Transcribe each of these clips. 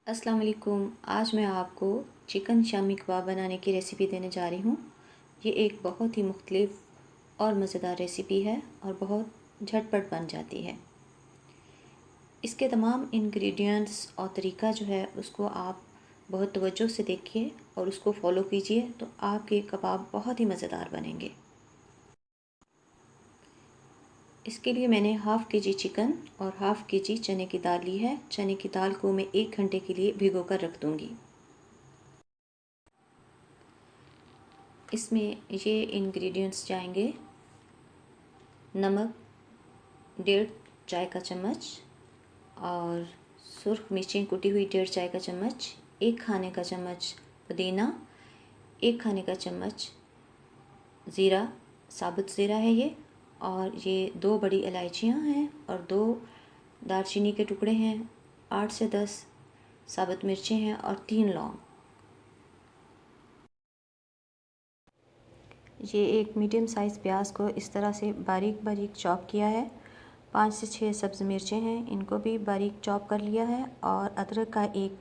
अस्सलाम वालेकुम। आज मैं आपको चिकन शामी कबाब बनाने की रेसिपी देने जा रही हूँ। ये एक बहुत ही मुख्तलिफ और मज़ेदार रेसिपी है और बहुत झटपट बन जाती है। इसके तमाम इंग्रेडिएंट्स और तरीका जो है उसको आप बहुत तवज्जो से देखिए और उसको फॉलो कीजिए तो आपके कबाब बहुत ही मज़ेदार बनेंगे। इसके लिए मैंने हाफ़ के जी चिकन और हाफ़ के जी चने की दाल ली है। चने की दाल को मैं 1 घंटे के लिए भिगो कर रख दूँगी। इसमें ये इंग्रेडिएंट्स जाएंगे: नमक 1.5 चाय का चम्मच और सुर्ख मिर्चें कुटी हुई 1.5 चाय का चम्मच, 1 खाने का चम्मच पुदीना, 1 खाने का चम्मच ज़ीरा, साबुत ज़ीरा है ये, और ये 2 बड़ी इलायचियाँ हैं और 2 दालचीनी के टुकड़े हैं, 8 से 10 साबुत मिर्चें हैं और 3 लौंग। ये एक मीडियम साइज़ प्याज को इस तरह से बारीक बारीक चॉप किया है। 5 से 6 सब्ज़ मिर्चें हैं, इनको भी बारीक चॉप कर लिया है और अदरक का एक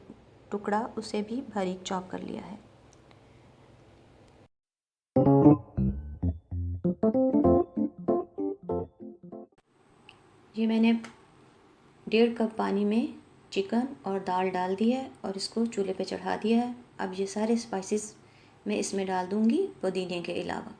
टुकड़ा उसे भी बारीक चॉप कर लिया है। ये मैंने 1.5 कप पानी में चिकन और दाल डाल दी है और इसको चूल्हे पे चढ़ा दिया है। अब ये सारे स्पाइसेस मैं इसमें डाल दूँगी पुदीने के अलावा।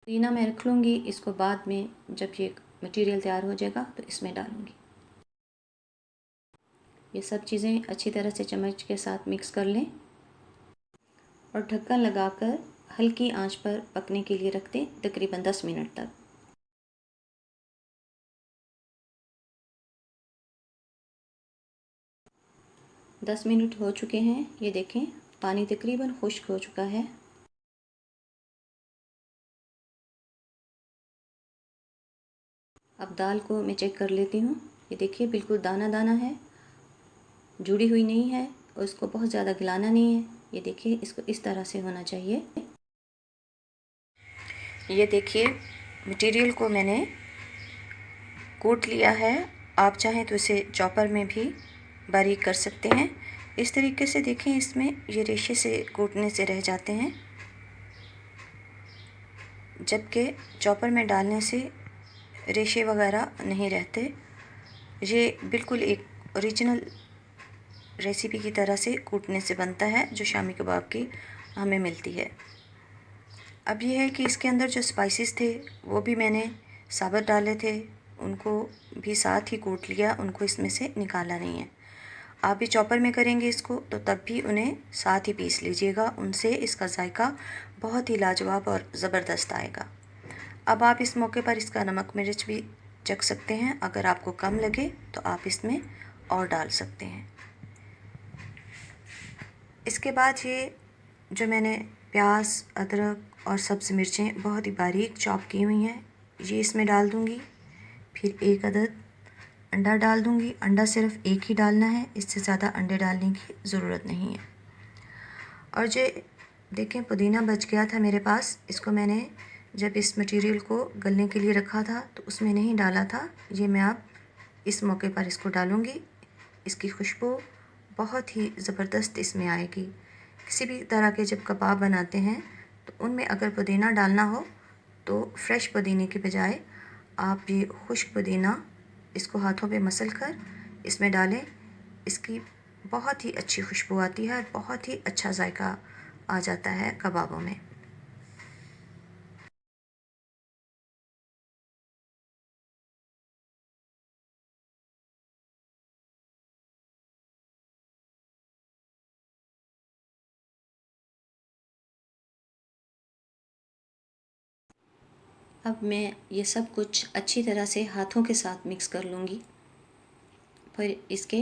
पुदीना मैं रख लूँगी, इसको बाद में जब ये मटेरियल तैयार हो जाएगा तो इसमें डालूँगी। ये सब चीज़ें अच्छी तरह से चम्मच के साथ मिक्स कर लें और ढक्कन लगाकर हल्की आंच पर पकने के लिए रख दें, तकरीबन 10 मिनट तक। दस मिनट हो चुके हैं, ये देखें पानी तकरीबन खुश्क हो चुका है। अब दाल को मैं चेक कर लेती हूँ। ये देखिए बिल्कुल दाना दाना है, जुड़ी हुई नहीं है और इसको बहुत ज़्यादा गलाना नहीं है। ये देखिए इसको इस तरह से होना चाहिए। ये देखिए मटेरियल को मैंने कूट लिया है। आप चाहें तो इसे चॉपर में भी बारीक कर सकते हैं। इस तरीके से देखें, इसमें ये रेशे से कूटने से रह जाते हैं, जबकि चॉपर में डालने से रेशे वगैरह नहीं रहते। ये बिल्कुल एक ओरिजिनल रेसिपी की तरह से कूटने से बनता है जो शामी कबाब की हमें मिलती है। अब ये है कि इसके अंदर जो स्पाइसेस थे वो भी मैंने साबुत डाले थे, उनको भी साथ ही कूट लिया, उनको इसमें से निकाला नहीं है। आप भी चॉपर में करेंगे इसको तो तब भी उन्हें साथ ही पीस लीजिएगा, उनसे इसका जायका बहुत ही लाजवाब और ज़बरदस्त आएगा। अब आप इस मौके पर इसका नमक मिर्च भी चख सकते हैं, अगर आपको कम लगे तो आप इसमें और डाल सकते हैं। इसके बाद ये जो मैंने प्याज, अदरक और सब्ज़ मिर्चें बहुत ही बारीक चॉप की हुई हैं, ये इसमें डाल दूँगी। फिर एक अदद अंडा डाल दूँगी। अंडा सिर्फ़ एक ही डालना है, इससे ज़्यादा अंडे डालने की ज़रूरत नहीं है। और जो देखें पुदीना बच गया था मेरे पास, इसको मैंने जब इस मटेरियल को गलने के लिए रखा था तो उसमें नहीं डाला था। ये मैं अब इस मौके पर इसको डालूँगी। इसकी खुशबू बहुत ही ज़बरदस्त इसमें आएगी। किसी भी तरह के जब कबाब बनाते हैं तो उनमें अगर पुदीना डालना हो तो फ्रेश पुदीने के बजाय आप ये खुश्क पुदीना इसको हाथों पे मसल कर इसमें डालें। इसकी बहुत ही अच्छी खुशबू आती है, बहुत ही अच्छा जायका आ जाता है कबाबों में। अब मैं ये सब कुछ अच्छी तरह से हाथों के साथ मिक्स कर लूँगी। फिर इसके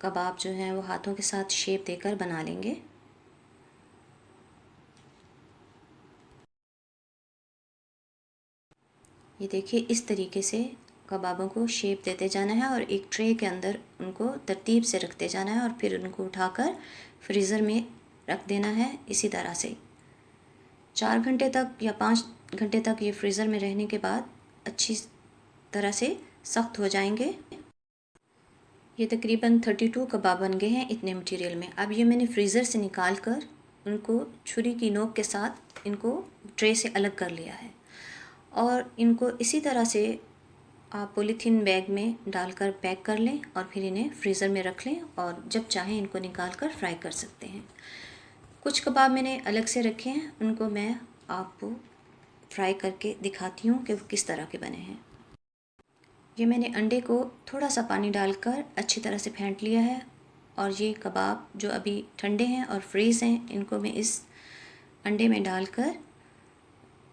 कबाब जो हैं वो हाथों के साथ शेप देकर बना लेंगे। ये देखिए इस तरीके से कबाबों को शेप देते जाना है और एक ट्रे के अंदर उनको तरतीब से रखते जाना है और फिर उनको उठाकर फ्रीज़र में रख देना है। इसी तरह से 4 घंटे तक या 5 घंटे तक ये फ्रीज़र में रहने के बाद अच्छी तरह से सख्त हो जाएंगे। ये तकरीबन 32 कबाब बन गए हैं इतने मटेरियल में। अब ये मैंने फ्रीज़र से निकाल कर उनको छुरी की नोक के साथ इनको ट्रे से अलग कर लिया है और इनको इसी तरह से आप पॉलीथीन बैग में डालकर पैक कर लें और फिर इन्हें फ्रीज़र में रख लें और जब चाहें इनको निकाल कर फ्राई कर सकते हैं। कुछ कबाब मैंने अलग से रखे हैं, उनको मैं आपको फ्राई करके दिखाती हूँ कि वो किस तरह के बने हैं। ये मैंने अंडे को थोड़ा सा पानी डालकर अच्छी तरह से फेंट लिया है और ये कबाब जो अभी ठंडे हैं और फ्रीज़ हैं, इनको मैं इस अंडे में डालकर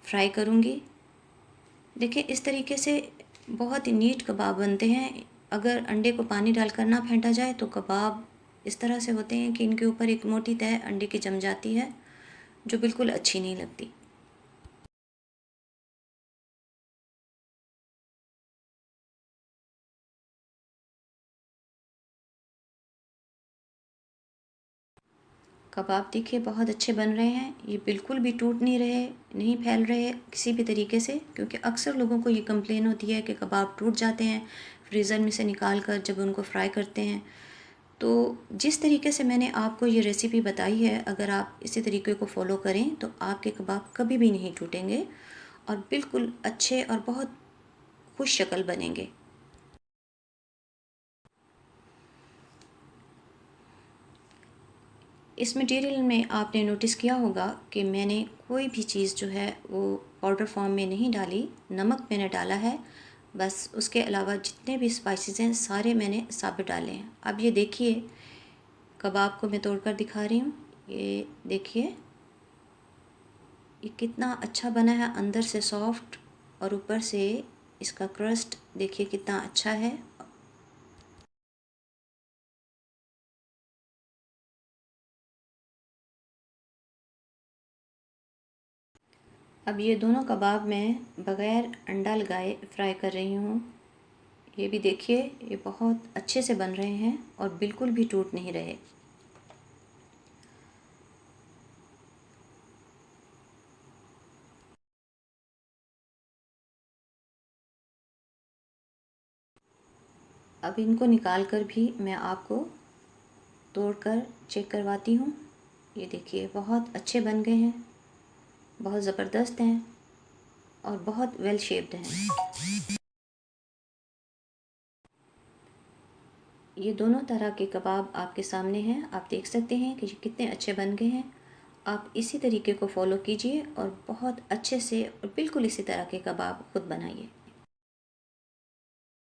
फ्राई करूँगी। देखिए इस तरीके से बहुत ही नीट कबाब बनते हैं। अगर अंडे को पानी डालकर ना फेंटा जाए तो कबाब इस तरह से होते हैं कि इनके ऊपर एक मोटी तह अंडे की जम जाती है जो बिल्कुल अच्छी नहीं लगती। कबाब देखिए बहुत अच्छे बन रहे हैं, ये बिल्कुल भी टूट नहीं रहे, नहीं फैल रहे किसी भी तरीके से, क्योंकि अक्सर लोगों को ये कंप्लेन होती है कि कबाब टूट जाते हैं फ्रीज़र में से निकाल कर जब उनको फ्राई करते हैं। तो जिस तरीके से मैंने आपको ये रेसिपी बताई है, अगर आप इसी तरीके को फॉलो करें तो आपके कबाब कभी भी नहीं टूटेंगे और बिल्कुल अच्छे और बहुत खुश शक्ल बनेंगे। इस मटेरियल में आपने नोटिस किया होगा कि मैंने कोई भी चीज़ जो है वो पाउडर फॉर्म में नहीं डाली। नमक मैंने डाला है बस, उसके अलावा जितने भी स्पाइसेस हैं सारे मैंने साबुत डाले हैं। अब ये देखिए कबाब को मैं तोड़कर दिखा रही हूँ, ये देखिए ये कितना अच्छा बना है, अंदर से सॉफ्ट और ऊपर से इसका क्रस्ट देखिए कितना अच्छा है। अब ये दोनों कबाब मैं बग़ैर अंडा लगाए फ्राई कर रही हूँ। ये भी देखिए ये बहुत अच्छे से बन रहे हैं और बिल्कुल भी टूट नहीं रहे। अब इनको निकाल कर भी मैं आपको तोड़कर चेक करवाती हूँ। ये देखिए बहुत अच्छे बन गए हैं, बहुत ज़बरदस्त हैं और बहुत वेल शेप्ड हैं। ये दोनों तरह के कबाब आपके सामने हैं, आप देख सकते हैं कि ये कितने अच्छे बन गए हैं। आप इसी तरीके को फॉलो कीजिए और बहुत अच्छे से और बिल्कुल इसी तरह के कबाब खुद बनाइए।